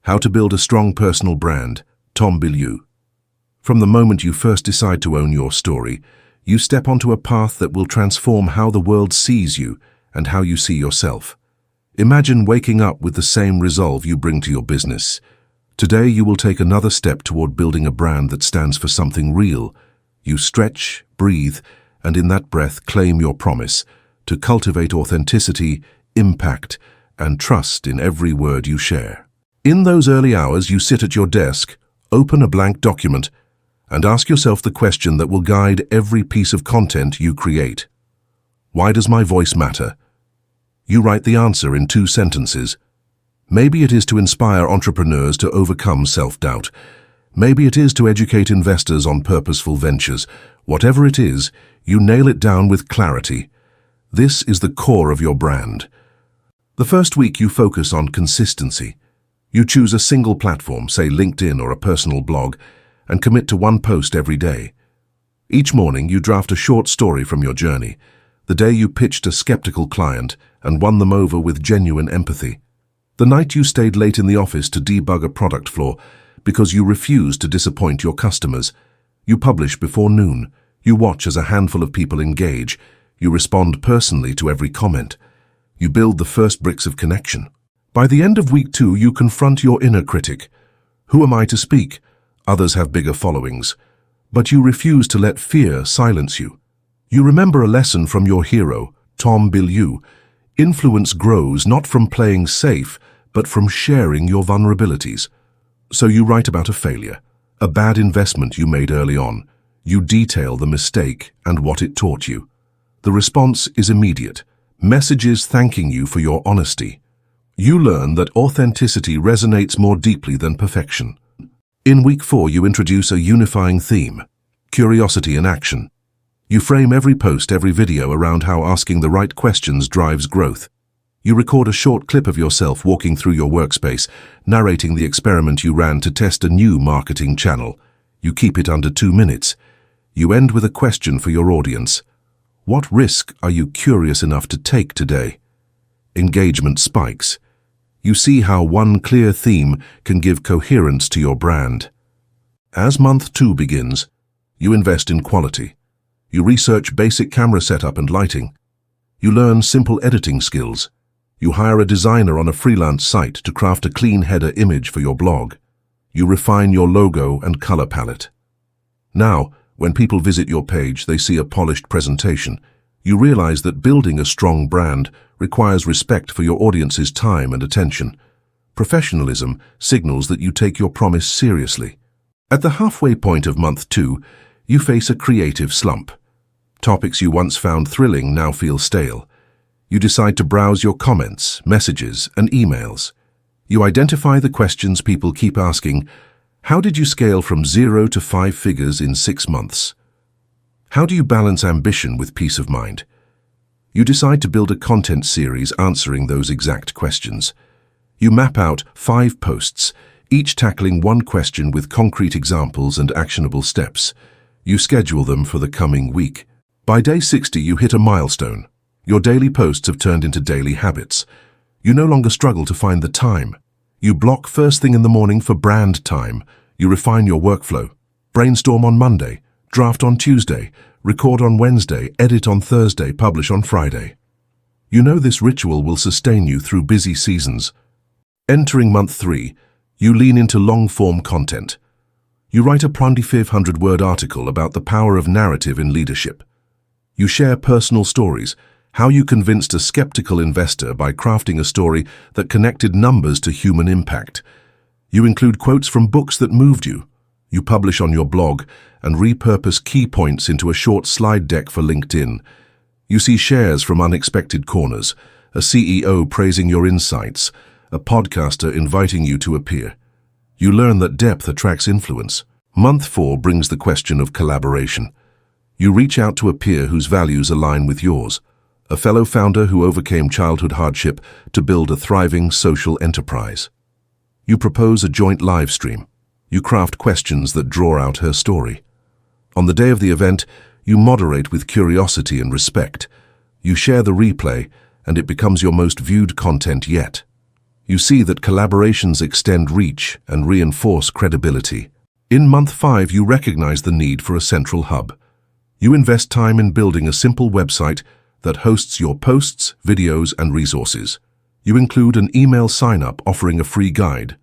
How to Build a Strong Personal Brand, Bilyeu. From the moment you first decide to own your story, you step onto a path that will transform how the world sees you and how you see yourself. Imagine waking up with the same resolve you bring to your business. Today you will take another step toward building a brand that stands for something real. You stretch, breathe, and in that breath claim your promise to cultivate authenticity, impact, and trust in every word you share. In those early hours, you sit at your desk, open a blank document, and ask yourself the question that will guide every piece of content you create. Why does my voice matter? You write the answer in 2 sentences. Maybe it is to inspire entrepreneurs to overcome self-doubt. Maybe it is to educate investors on purposeful ventures. Whatever it is, you nail it down with clarity. This is the core of your brand. The first week you focus on consistency. You choose a single platform, say LinkedIn or a personal blog, and commit to 1 post every day. Each morning you draft a short story from your journey, the day you pitched a skeptical client and won them over with genuine empathy. The night you stayed late in the office to debug a product flaw because you refused to disappoint your customers. You publish before noon. You watch as a handful of people engage. You respond personally to every comment. You build the first bricks of connection. By the end of week 2, you confront your inner critic. Who am I to speak? Others have bigger followings. But you refuse to let fear silence you. You remember a lesson from your hero, Bilyeu. Influence grows not from playing safe, but from sharing your vulnerabilities. So you write about a failure, a bad investment you made early on. You detail the mistake and what it taught you. The response is immediate. Messages thanking you for your honesty. You learn that authenticity resonates more deeply than perfection. In week 4, you introduce a unifying theme, curiosity in action. You frame every post, every video around how asking the right questions drives growth. You record a short clip of yourself walking through your workspace, narrating the experiment you ran to test a new marketing channel. You keep it under 2 minutes. You end with a question for your audience. What risk are you curious enough to take today? Engagement spikes. You see how one clear theme can give coherence to your brand. As month 2 begins, you invest in quality. You research basic camera setup and lighting. You learn simple editing skills. You hire a designer on a freelance site to craft a clean header image for your blog. You refine your logo and color palette. Now, when people visit your page, they see a polished presentation. You realize that building a strong brand requires respect for your audience's time and attention. Professionalism signals that you take your promise seriously. At the halfway point of month 2, you face a creative slump. Topics you once found thrilling now feel stale. You decide to browse your comments, messages, and emails. You identify the questions people keep asking. How did you scale from 0 to 5 figures in 6 months? How do you balance ambition with peace of mind? You decide to build a content series answering those exact questions. You map out 5 posts, each tackling one question with concrete examples and actionable steps. You schedule them for the coming week. By day 60, you hit a milestone. Your daily posts have turned into daily habits. You no longer struggle to find the time. You block first thing in the morning for brand time. You refine your workflow. Brainstorm on Monday, draft on Tuesday, record on Wednesday, edit on Thursday, publish on Friday. You know this ritual will sustain you through busy seasons. Entering month 3, you lean into long-form content. You write a 2,500-word article about the power of narrative in leadership. You share personal stories, how you convinced a skeptical investor by crafting a story that connected numbers to human impact. You include quotes from books that moved you. You publish on your blog and repurpose key points into a short slide deck for LinkedIn. You see shares from unexpected corners, a CEO praising your insights, a podcaster inviting you to appear. You learn that depth attracts influence. Month 4 brings the question of collaboration. You reach out to a peer whose values align with yours, a fellow founder who overcame childhood hardship to build a thriving social enterprise. You propose a joint live stream. You craft questions that draw out her story. On the day of the event, you moderate with curiosity and respect. You share the replay, and it becomes your most viewed content yet. You see that collaborations extend reach and reinforce credibility. In month 5, you recognize the need for a central hub. You invest time in building a simple website that hosts your posts, videos, and resources. You include an email sign-up offering a free guide.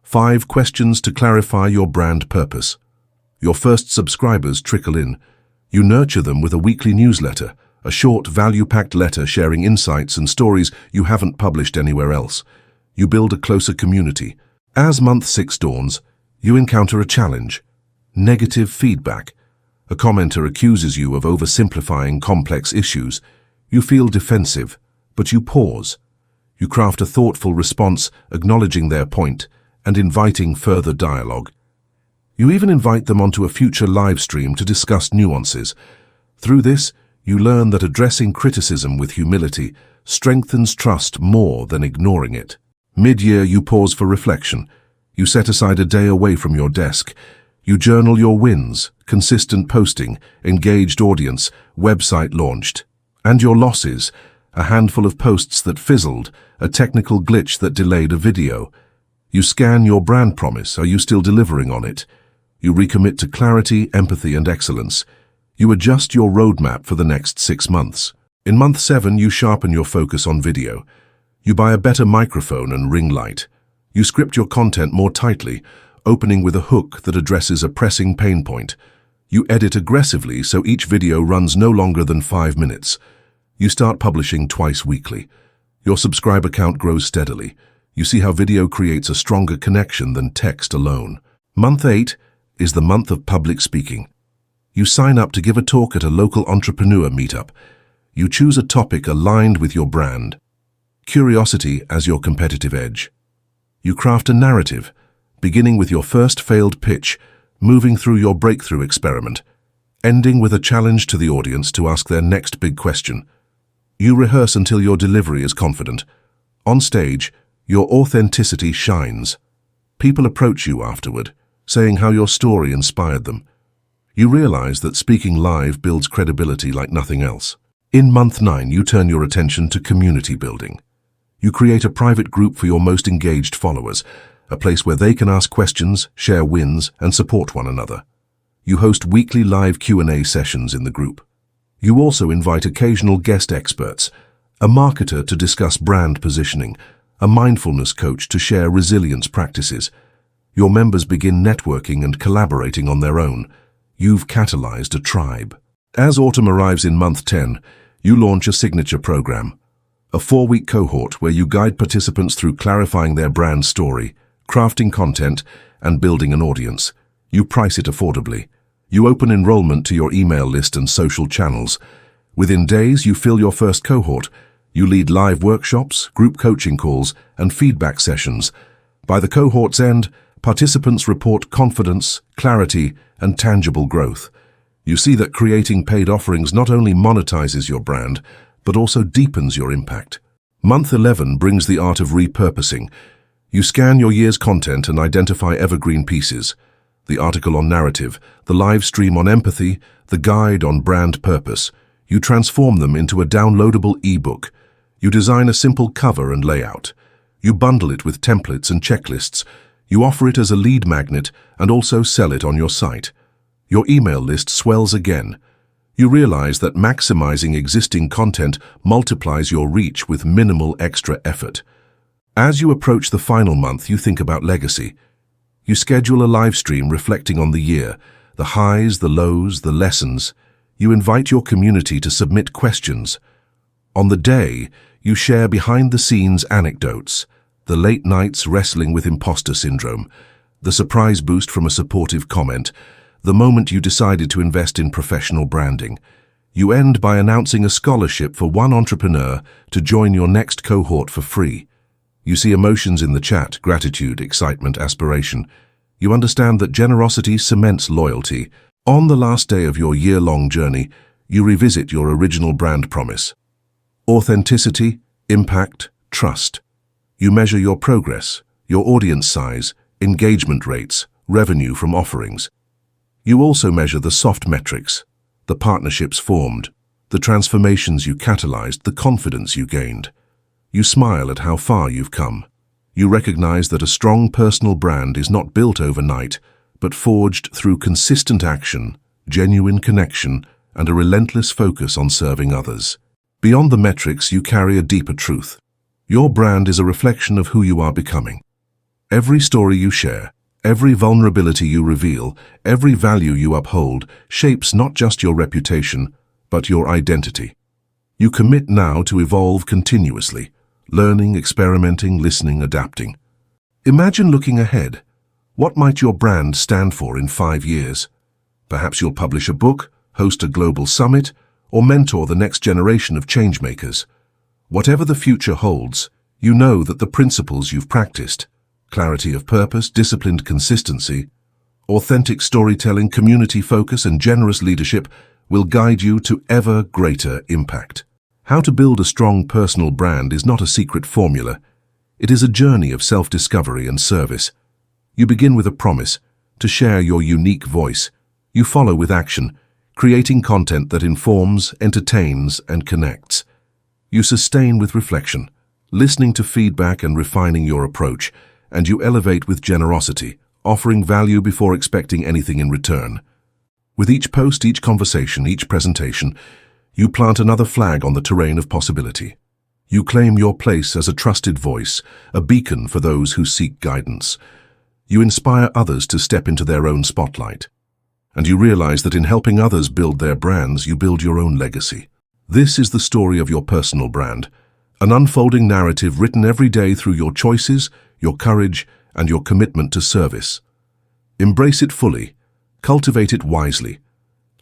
5 questions to clarify your brand purpose. Your first subscribers trickle in. You nurture them with a weekly newsletter, a short, value-packed letter sharing insights and stories you haven't published anywhere else. You build a closer community. As month 6 dawns, you encounter a challenge. Negative feedback. A commenter accuses you of oversimplifying complex issues. You feel defensive, but you pause. You craft a thoughtful response, acknowledging their point and inviting further dialogue. You even invite them onto a future live stream to discuss nuances. Through this, you learn that addressing criticism with humility strengthens trust more than ignoring it. Mid-year, you pause for reflection. You set aside a day away from your desk. You journal your wins, consistent posting, engaged audience, website launched. And your losses, a handful of posts that fizzled, a technical glitch that delayed a video. You scan your brand promise. Are you still delivering on it? You recommit to clarity, empathy, and excellence. You adjust your roadmap for the next 6 months. In month 7, you sharpen your focus on video. You buy a better microphone and ring light. You script your content more tightly, opening with a hook that addresses a pressing pain point. You edit aggressively so each video runs no longer than 5 minutes. You start publishing twice weekly. Your subscriber count grows steadily. You see how video creates a stronger connection than text alone. Month 8 is the month of public speaking. You sign up to give a talk at a local entrepreneur meetup. You choose a topic aligned with your brand. Curiosity as your competitive edge. You craft a narrative, beginning with your first failed pitch, moving through your breakthrough experiment, ending with a challenge to the audience to ask their next big question. You rehearse until your delivery is confident. On stage, your authenticity shines. People approach you afterward, saying how your story inspired them. You realize that speaking live builds credibility like nothing else. In month 9, you turn your attention to community building. You create a private group for your most engaged followers, a place where they can ask questions, share wins, and support one another. You host weekly live Q&A sessions in the group. You also invite occasional guest experts, a marketer to discuss brand positioning, a mindfulness coach to share resilience practices. Your members begin networking and collaborating on their own. You've catalyzed a tribe. As autumn arrives in month 10, you launch a signature program, a 4-week cohort where you guide participants through clarifying their brand story, crafting content, and building an audience. You price it affordably. You open enrollment to your email list and social channels. Within days, you fill your first cohort. You lead live workshops, group coaching calls, and feedback sessions. By the cohort's end, participants report confidence, clarity, and tangible growth. You see that creating paid offerings not only monetizes your brand, but also deepens your impact. Month 11 brings the art of repurposing. You scan your year's content and identify evergreen pieces. The article on narrative, the live stream on empathy, the guide on brand purpose. You transform them into a downloadable ebook. You design a simple cover and layout. You bundle it with templates and checklists. You offer it as a lead magnet and also sell it on your site. Your email list swells again. You realize that maximizing existing content multiplies your reach with minimal extra effort. As you approach the final month, you think about legacy. You schedule a live stream reflecting on the year, the highs, the lows, the lessons. You invite your community to submit questions. On the day, you share behind-the-scenes anecdotes, the late nights wrestling with imposter syndrome, the surprise boost from a supportive comment, the moment you decided to invest in professional branding. You end by announcing a scholarship for one entrepreneur to join your next cohort for free. You see emotions in the chat, gratitude, excitement, aspiration. You understand that generosity cements loyalty. On the last day of your year-long journey, you revisit your original brand promise. Authenticity, impact, trust. You measure your progress, your audience size, engagement rates, revenue from offerings. You also measure the soft metrics, the partnerships formed, the transformations you catalyzed, the confidence you gained. You smile at how far you've come. You recognize that a strong personal brand is not built overnight, but forged through consistent action, genuine connection, and a relentless focus on serving others. Beyond the metrics, you carry a deeper truth. Your brand is a reflection of who you are becoming. Every story you share, every vulnerability you reveal, every value you uphold shapes not just your reputation, but your identity. You commit now to evolve continuously, learning, experimenting, listening, adapting. Imagine looking ahead. What might your brand stand for in 5 years? Perhaps you'll publish a book, host a global summit, or mentor the next generation of changemakers. Whatever the future holds, you know that the principles you've practiced, clarity of purpose, disciplined consistency, authentic storytelling, community focus, and generous leadership will guide you to ever greater impact. How to build a strong personal brand is not a secret formula. It is a journey of self-discovery and service. You begin with a promise to share your unique voice. You follow with action, creating content that informs, entertains, and connects. You sustain with reflection, listening to feedback and refining your approach, and you elevate with generosity, offering value before expecting anything in return. With each post, each conversation, each presentation, you plant another flag on the terrain of possibility. You claim your place as a trusted voice, a beacon for those who seek guidance. You inspire others to step into their own spotlight. And you realize that in helping others build their brands, you build your own legacy. This is the story of your personal brand, an unfolding narrative written every day through your choices, your courage, and your commitment to service. Embrace it fully, cultivate it wisely,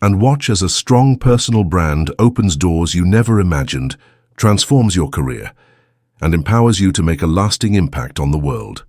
and watch as a strong personal brand opens doors you never imagined, transforms your career, and empowers you to make a lasting impact on the world.